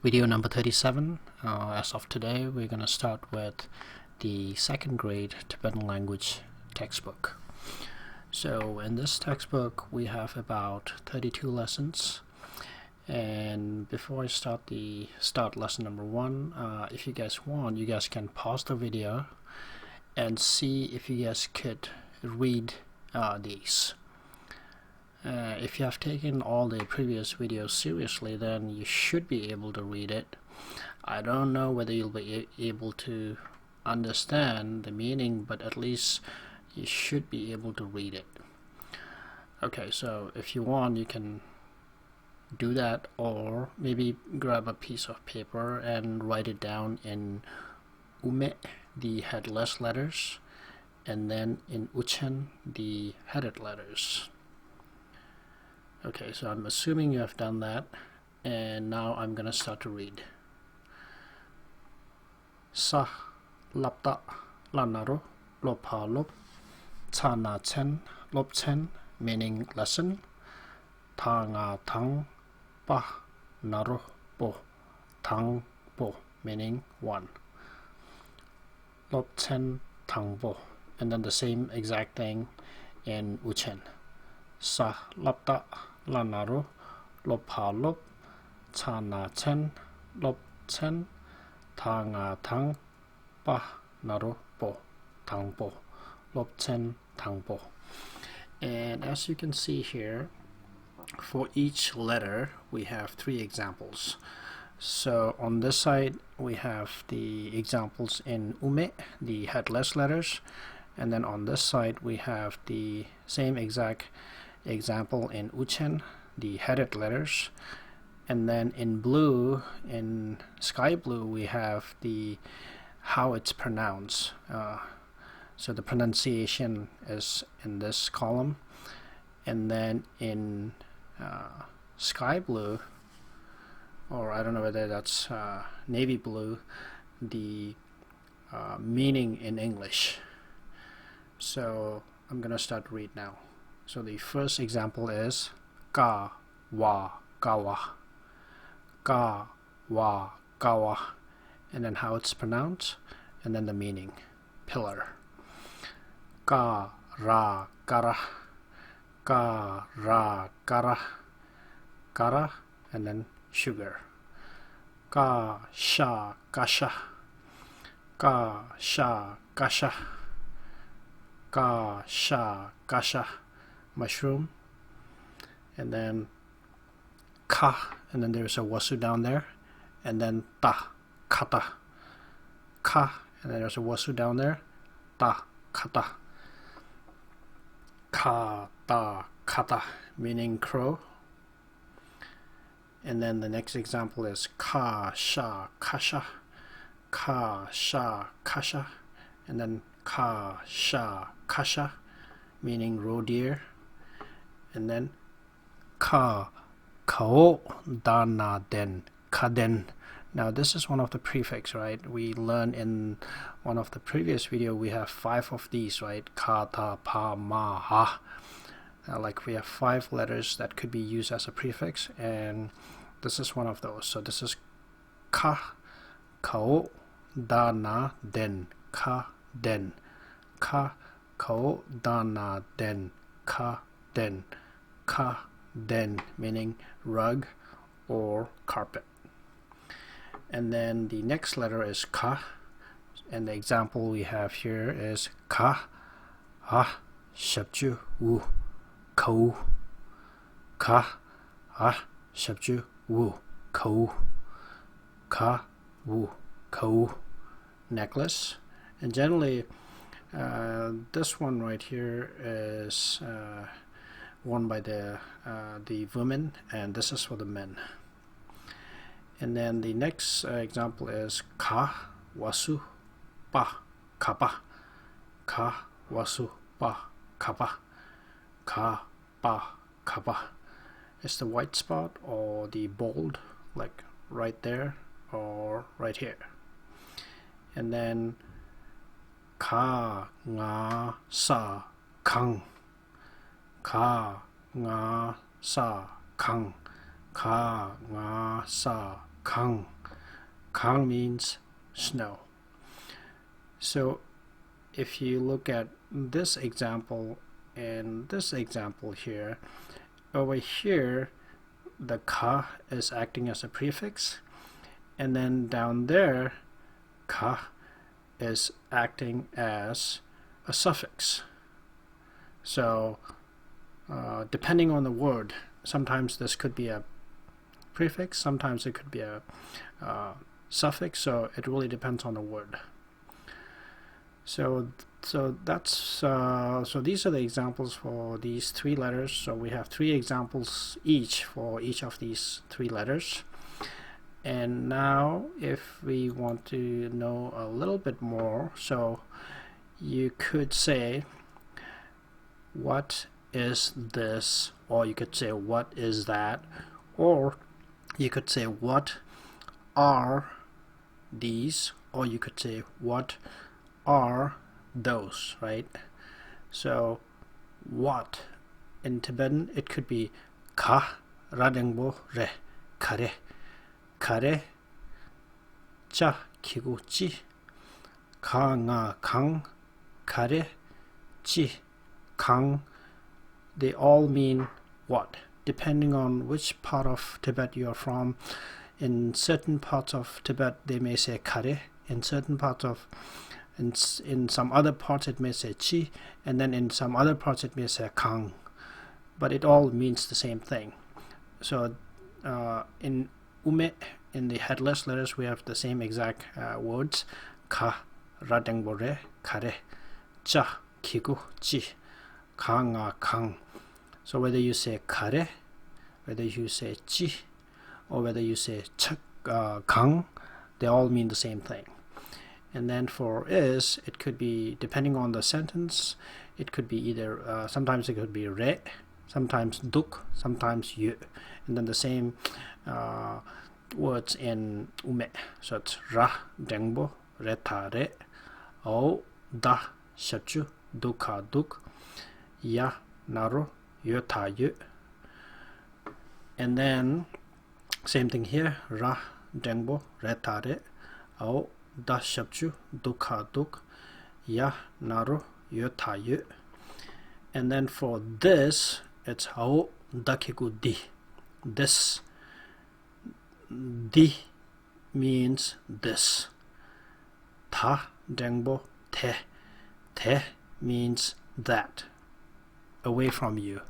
Video number 37. As of today, we're going to start with the second grade Tibetan language textbook. So in this textbook, we have about 32 lessons. And before I start lesson number 1, if you guys want, you guys can pause the video and see if you guys could read these. If you have taken all the previous videos seriously, then you should be able to read it. I don't know whether you'll be able to understand the meaning, but at least you should be able to read it. Okay, so if you want, you can do that, or maybe grab a piece of paper and write it down in ume, the headless letters, and then in uchen, the headed letters. Okay, so I'm assuming you have done that, and now I'm gonna start to read. Sa lapta lanaro lopa lop chana chen lop chen, meaning lesson. Tanga tang pa naro po tang po, meaning 1. Lop chen tang po, and then the same exact thing in uchen. Sa lapta lanaro lopa lop chana chen lop chen tanga tang pa naro po tang po lop chen tang po. And as you can see here, for each letter we have 3 examples. So on this side we have the examples in ume, the headless letters, and then on this side we have the same exact example in uchen, the headed letters, and then in blue, in sky blue, we have the how it's pronounced. So the pronunciation is in this column, and then in sky blue, or I don't know whether that's navy blue, the meaning in English. So I'm gonna start to read now. So the first example is ka wa kawa, ka wa kawa, and then how it's pronounced, and then the meaning. Pillar. Ka ra kara, ka ra kara, kara, and then sugar. Ka sha kasha, ka sha kasha, ka sha kasha, mushroom. And then ka, and then there's a wasu down there, and then ta, kata, ka, and then there's a wasu down there, ta, kata, ka, ta, kata, meaning crow. And then the next example is ka, sha, kasha, ka, sha, kasha, and then ka, sha, kasha, meaning roe deer. And then ka kao dana den kaden. Now this is one of the prefix, right? We learned in one of the previous video we have 5 of these, right? Ka ta pa ma ha. Like we have 5 letters that could be used as a prefix, and this is one of those. So this is ka kao dana den ka den, ka kao dana den ka den, ka den, meaning rug or carpet. And then the next letter is ka, and the example we have here is ka ha shabju wu kou, ka ha shabju wu kou, ka wu kou, necklace. And generally this one right here is worn by the women, and this is for the men. And then the next example is ka wasu pa kapa, ka wasu pa kapa, ka pa kapa. It's the white spot or the bold, like right there or right here. And then ka nga sa kang, ka nga sa kang, ka nga sa Kang. Kang means snow. So if you look at this example and this example here, over here the ka is acting as a prefix, and then down there ka is acting as a suffix. So depending on the word, sometimes this could be a prefix, sometimes it could be a suffix, so it really depends on the word. So that's so these are the examples for these three letters. So we have three examples each for each of these three letters. And now if we want to know a little bit more, so you could say, what is this? Or you could say, what is that? Or you could say, what are these? Or you could say, what are those, right? So what in Tibetan, it could be ka radengbo re kare kare cha kigu chi ka nga kang kare chi kang. They all mean what, depending on which part of Tibet you're from. In certain parts of Tibet they may say kare, in certain parts of in some other parts it may say chi, and then in some other parts it may say kang, but it all means the same thing. So in ume, in the headless letters, we have the same exact words, ka radengbore kare cha kigu chi kanga kang. So whether you say kare, whether you say chi, or whether you say cha kang, they all mean the same thing. And then for is, it could be, depending on the sentence, it could be either sometimes it could be re, sometimes duk, sometimes yu, and then the same words in ume. So it's ra dengbo re ta re, o da shachu duka duk, ya naru yu ta yu. And then same thing here, ra dengbo re ta re, o da shabchu dukha duk, ya naru yu ta yu. And then for this, it's hao dakigu di. This, di means this. Ta dengbo te. Te means that, away from you,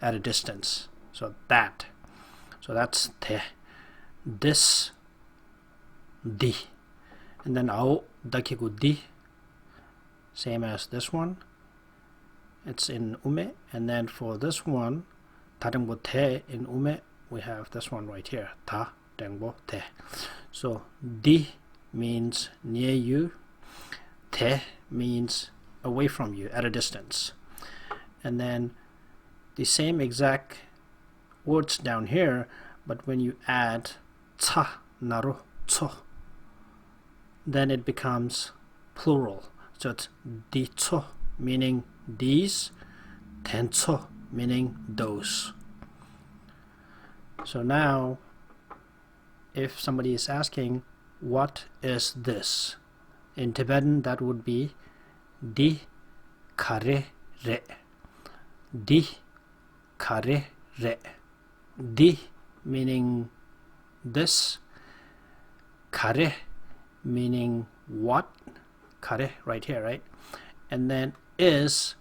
at a distance. So that. So that's te. This, di. And then ao dakigu di, same as this one, it's in ume. And then for this one, ta dengbo te, in ume we have this one right here, ta dengbo te. So di means near you, te means away from you, at a distance. And then the same exact words down here, but when you add cha naru cho, then it becomes plural. So it's di cho, meaning these, ten cho, meaning those. So now if somebody is asking, what is this? In Tibetan that would be di kare re. Di kare re. Di meaning this, kare meaning what, kare right here, right? And then is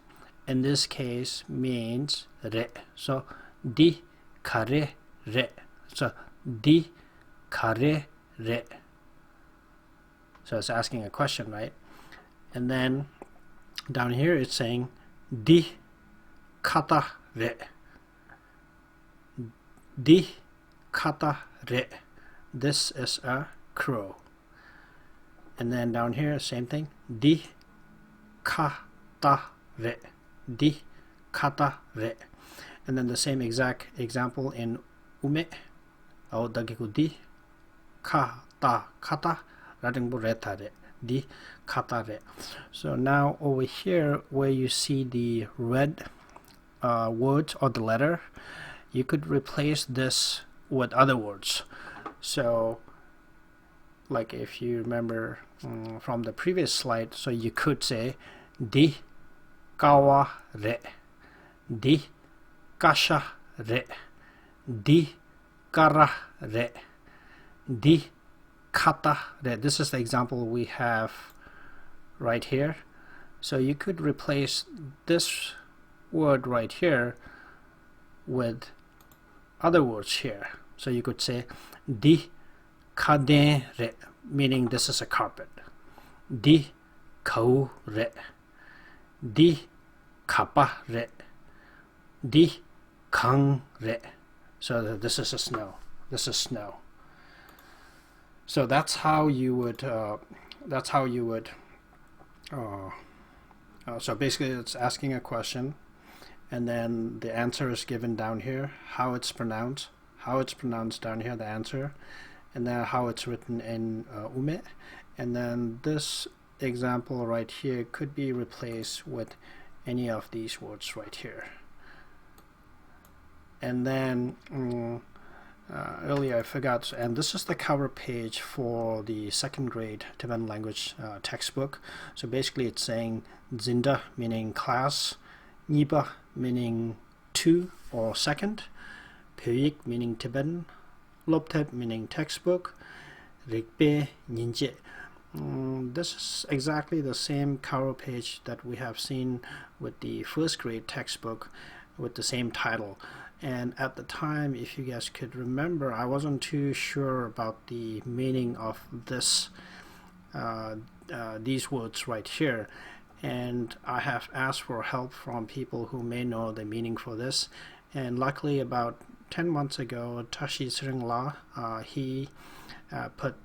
in this case means re. So di kare re. So di kare re. So it's asking a question, right? And then down here it's saying di kata re. Di kata re. This is a crow. And then down here, same thing. Di kata re. Di kata re. And then the same exact example in ume. Ao dagiku di kata kata radengbo reta re. Di kata re. So now over here where you see the red word or the letter, you could replace this with other words. So like if you remember from the previous slide, so you could say di kawa re, di kasha re, di kara re, di kata re. This is the example we have right here. So you could replace this word right here with other words here. So you could say di kaden re, meaning this is a carpet. Di kau re, di kapa re, di kang re. So this is a snow. This is snow. So that's how you would. So basically, it's asking a question, and then the answer is given down here. How it's pronounced down here, the answer, and then how it's written in Ume, and then this example right here could be replaced with any of these words right here. And then earlier I forgot, and this is the cover page for the second grade Tibetan language textbook. So basically it's saying Zinda meaning class, Niba meaning two or second, Pyoik meaning Tibetan, Loptep meaning textbook, Rikpe Ninje. This is exactly the same cover page that we have seen with the first grade textbook with the same title. And at the time, if you guys could remember, I wasn't too sure about the meaning of this these words right here, and I have asked for help from people who may know the meaning for this. And luckily, about 10 months ago, Tashi Sringla he put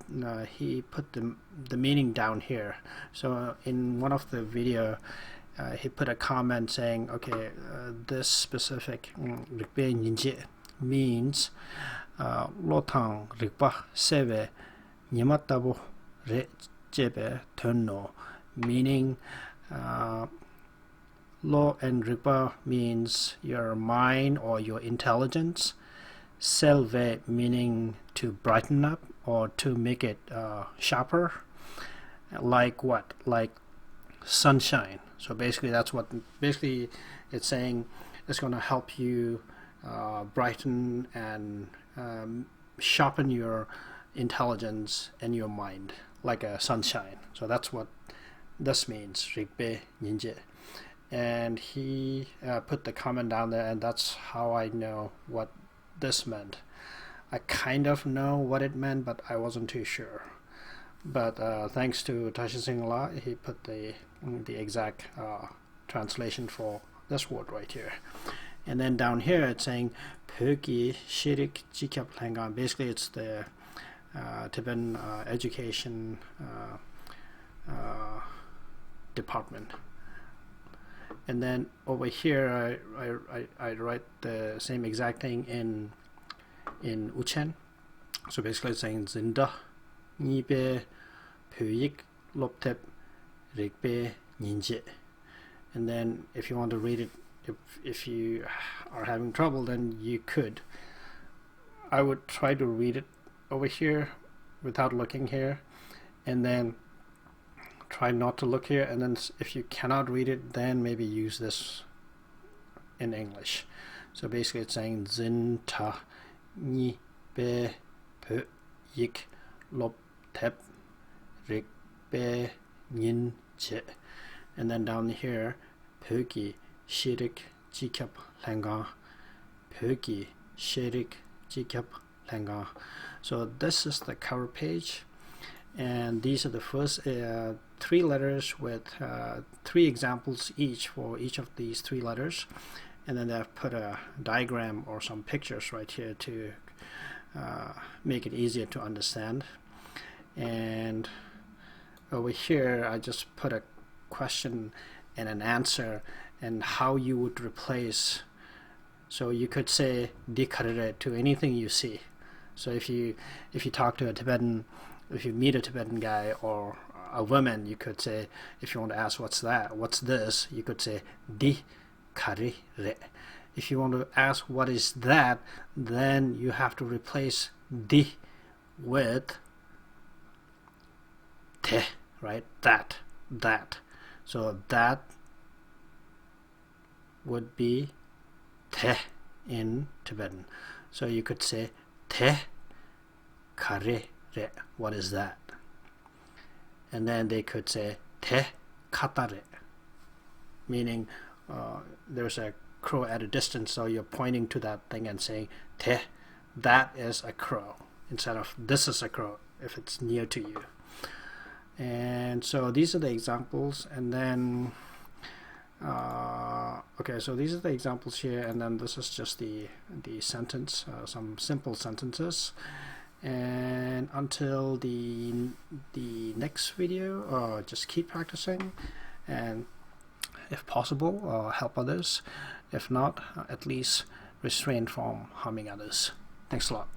the meaning down here. So in one of the video, he put a comment saying, okay, this specific rikpe ninje means lotang rikpa seve nyamatabo re jebe tenno, meaning lo and rikpa means your mind or your intelligence, selve meaning to brighten up or to make it sharper, like what? Like sunshine. So basically that's what it's saying. It's going to help you brighten and sharpen your intelligence and your mind like a sunshine. So that's what this means, Rikpe Ninje. And he put the comment down there, and that's how I know what this meant. I kind of know what it meant, but I wasn't too sure. But thanks to Tashi Singla, he put the exact translation for this word right here. And then down here it's saying Pöki Shirik Jikap Langan. Basically it's the Tibetan education department. And then over here I write the same exact thing in Uchen. So basically it's saying Zinda Nibe Pyoik Loptep Rikpe Ninje. And then if you want to read it, if you are having trouble, then you could. I would try to read it over here without looking here, and then try not to look here, and then if you cannot read it, then maybe use this in English. So basically it's saying Zin Ta Ni Be Pe Yik Lop Tep Rik Be Nin Je. And then down here Pöki Shirik Jikap Langa, Pöki Shirik Jikap Langa. So this is the cover page, and these are the first three letters with three examples each for each of these three letters. And then I've put a diagram or some pictures right here to make it easier to understand. And over here I just put a question and an answer and how you would replace. So you could say dikarere to anything you see. So if you talk to a Tibetan, if you meet a Tibetan guy or a woman, you could say, if you want to ask what's that, what's this, you could say dikarere. If you want to ask what is that, then you have to replace di with te, right? That. So that would be te in Tibetan. So you could say te kare re. What is that? And then they could say te katare, meaning there's a crow at a distance, so you're pointing to that thing and saying te, that is a crow, instead of this is a crow if it's near to you. And so these are the examples, and then okay, so these are the examples here, and then this is just the sentence, some simple sentences. And until the next video, just keep practicing, and if possible, help others. If not, at least refrain from harming others. Thanks a lot.